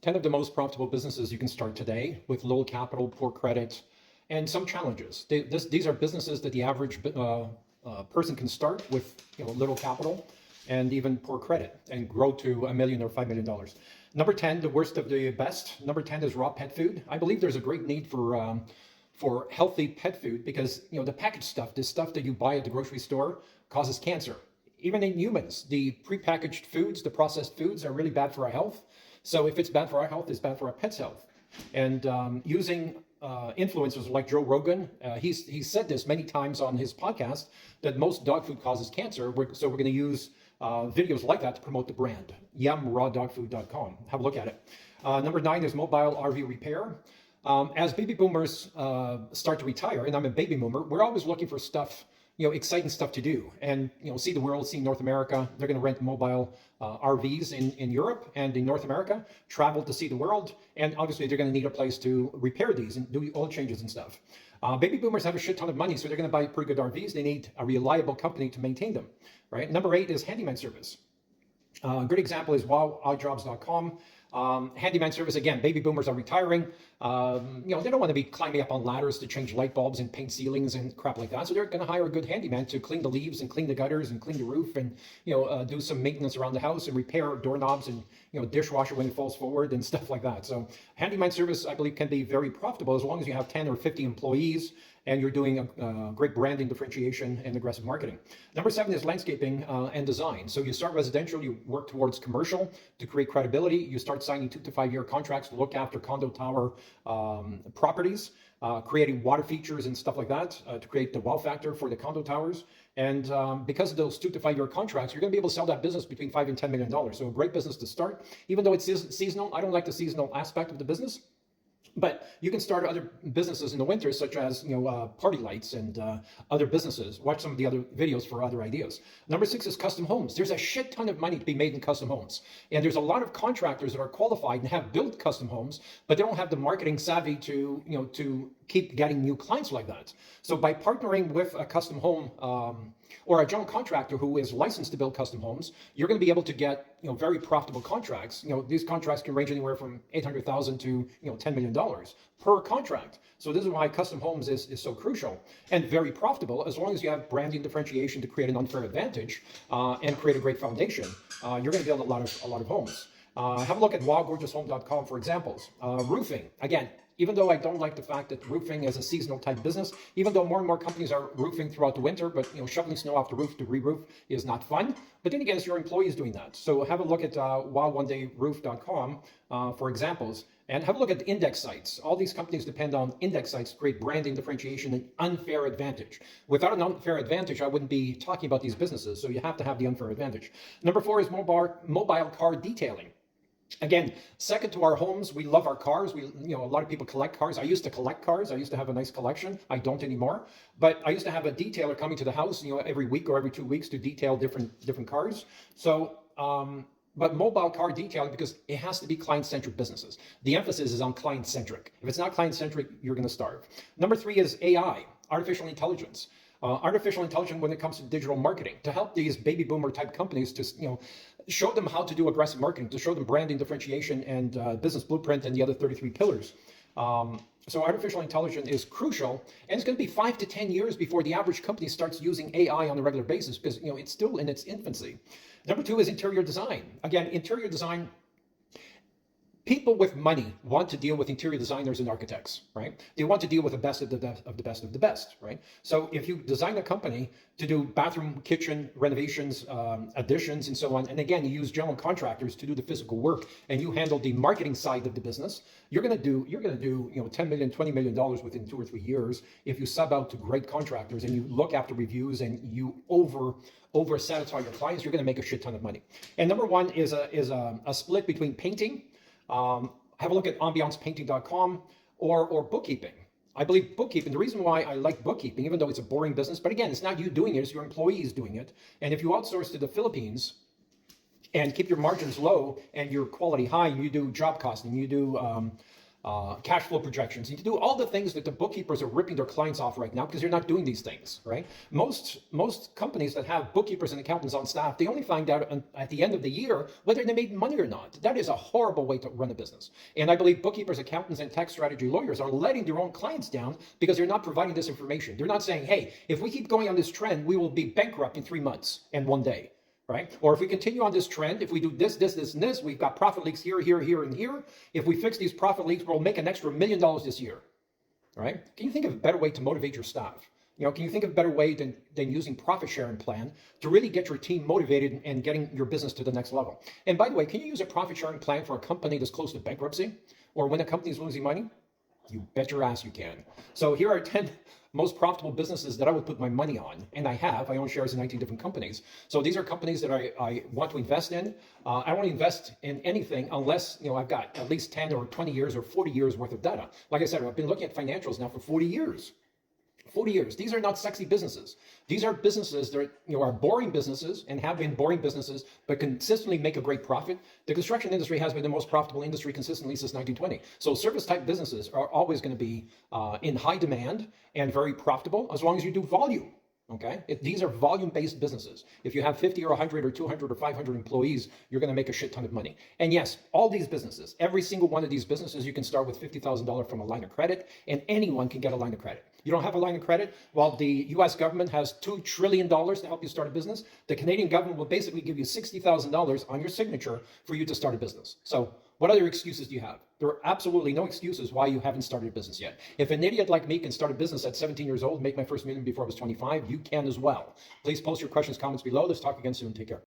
10 of the most profitable businesses you can start today with low capital, poor credit, and some challenges. These are businesses that the average person can start with little capital and even poor credit and grow to $1 million or $5 million. Number 10, the worst of the best. Number 10 is raw pet food. I believe there's a great need for healthy pet food because the packaged stuff, this stuff that you buy at the grocery store, causes cancer. Even in humans, the prepackaged foods, the processed foods are really bad for our health. So if it's bad for our health, it's bad for our pet's health. And using influencers like Joe Rogan, he's said this many times on his podcast that most dog food causes cancer. So we're going to use videos like that to promote the brand. YumRawDogFood.com. Have a look at it. Number 9 is mobile RV repair. As baby boomers start to retire, and I'm a baby boomer, we're always looking for stuff, exciting stuff to do, and see the world, see North America. They're going to rent mobile RVs in Europe and in North America, travel to see the world, and obviously they're going to need a place to repair these and do oil changes and stuff. Baby boomers have a shit ton of money, so they're going to buy pretty good RVs. They need a reliable company to maintain them, right? Number 8 is handyman service. A good example is wowoddjobs.com. Handyman service, again, baby boomers are retiring. They don't want to be climbing up on ladders to change light bulbs and paint ceilings and crap like that. So they're going to hire a good handyman to clean the leaves and clean the gutters and clean the roof and, do some maintenance around the house and repair doorknobs and, dishwasher when it falls forward and stuff like that. So handyman service, I believe, can be very profitable as long as you have 10 or 50 employees and you're doing a great branding differentiation and aggressive marketing. Number 7 is landscaping and design. So you start residential, you work towards commercial to create credibility. You start signing 2 to 5 year contracts to look after condo tower properties, creating water features and stuff like that to create the wow factor for the condo towers. And because of those 2 to 5 year contracts, you're going to be able to sell that business between $5 and $10 million. So a great business to start, even though it's seasonal. I don't like the seasonal aspect of the business. But you can start other businesses in the winter, such as party lights and other businesses. Watch some of the other videos for other ideas. Number 6 is custom homes. There's a shit ton of money to be made in custom homes, and there's a lot of contractors that are qualified and have built custom homes, but they don't have the marketing savvy to keep getting new clients like that. So by partnering with a custom home or a general contractor who is licensed to build custom homes, you're going to be able to get very profitable contracts. These contracts can range anywhere from $800,000 to $10 million per contract. So this is why custom homes is so crucial and very profitable. As long as you have branding differentiation to create an unfair advantage and create a great foundation, you're going to build a lot of homes. Have a look at wowgorgeoushome.com for examples. Roofing, again. Even though I don't like the fact that roofing is a seasonal type business, even though more and more companies are roofing throughout the winter, but shoveling snow off the roof to re-roof is not fun. But then again, it's your employees doing that. So have a look at wowonedayRoof.com for examples, and have a look at the index sites. All these companies depend on index sites to create branding differentiation and unfair advantage. Without an unfair advantage, I wouldn't be talking about these businesses. So you have to have the unfair advantage. Number 4 is mobile car detailing. Again, second to our homes, we love our cars. A lot of people collect cars. I used to collect cars. I used to have a nice collection. I don't anymore. But I used to have a detailer coming to the house, every week or every 2 weeks to detail different cars. So, but mobile car detailing, because it has to be client-centric businesses. The emphasis is on client-centric. If it's not client-centric, you're going to starve. Number 3 is AI, artificial intelligence. Artificial intelligence when it comes to digital marketing, to help these baby boomer type companies to show them how to do aggressive marketing, to show them branding differentiation and business blueprint and the other 33 pillars. So artificial intelligence is crucial, and it's going to be 5 to 10 years before the average company starts using AI on a regular basis because it's still in its infancy. Number 2 is interior design. Again, interior design. People with money want to deal with interior designers and architects, right? They want to deal with the best of the best of the best, right? So if you design a company to do bathroom, kitchen renovations, additions, and so on, and again, you use general contractors to do the physical work, and you handle the marketing side of the business, you're going to do $10 million, $20 million within 2 or 3 years if you sub out to great contractors and you look after reviews and you over satisfy your clients. You're going to make a shit ton of money. And number 1 is a split between painting. Have a look at ambiancepainting.com or bookkeeping. I believe bookkeeping, the reason why I like bookkeeping, even though it's a boring business, but again, it's not you doing it, it's your employees doing it. And if you outsource to the Philippines and keep your margins low and your quality high, and you do job costing, you do cash flow projections. You can do all the things that the bookkeepers are ripping their clients off right now because you're not doing these things, right? Most companies that have bookkeepers and accountants on staff, they only find out at the end of the year whether they made money or not. That is a horrible way to run a business. And I believe bookkeepers, accountants, and tax strategy lawyers are letting their own clients down because they're not providing this information. They're not saying, hey, if we keep going on this trend, we will be bankrupt in 3 months and 1 day. Right? Or if we continue on this trend, if we do this, and this, we've got profit leaks here, and here. If we fix these profit leaks, we'll make an extra $1 million this year. All right? Can you think of a better way to motivate your staff? Can you think of a better way than using profit sharing plan to really get your team motivated and getting your business to the next level? And by the way, can you use a profit sharing plan for a company that's close to bankruptcy or when a company is losing money? You bet your ass you can. So here are 10 most profitable businesses that I would put my money on. And I own shares in 19 different companies. So these are companies that I want to invest in. I won't invest in anything unless, I've got at least 10 or 20 years or 40 years worth of data. Like I said, I've been looking at financials now for 40 years. 40 years. These are not sexy businesses. These are businesses that are boring businesses and have been boring businesses, but consistently make a great profit. The construction industry has been the most profitable industry consistently since 1920. So service type businesses are always going to be in high demand and very profitable as long as you do volume. Okay, these are volume-based businesses. If you have 50 or 100 or 200 or 500 employees, you're going to make a shit ton of money. And yes, all these businesses, every single one of these businesses, you can start with $50,000 from a line of credit, and anyone can get a line of credit. You don't have a line of credit? Well, the U.S. government has $2 trillion to help you start a business. The Canadian government will basically give you $60,000 on your signature for you to start a business. So what other excuses do you have? There are absolutely no excuses why you haven't started a business yet. If an idiot like me can start a business at 17 years old, make my first million before I was 25, you can as well. Please post your questions, comments below. Let's talk again soon. Take care.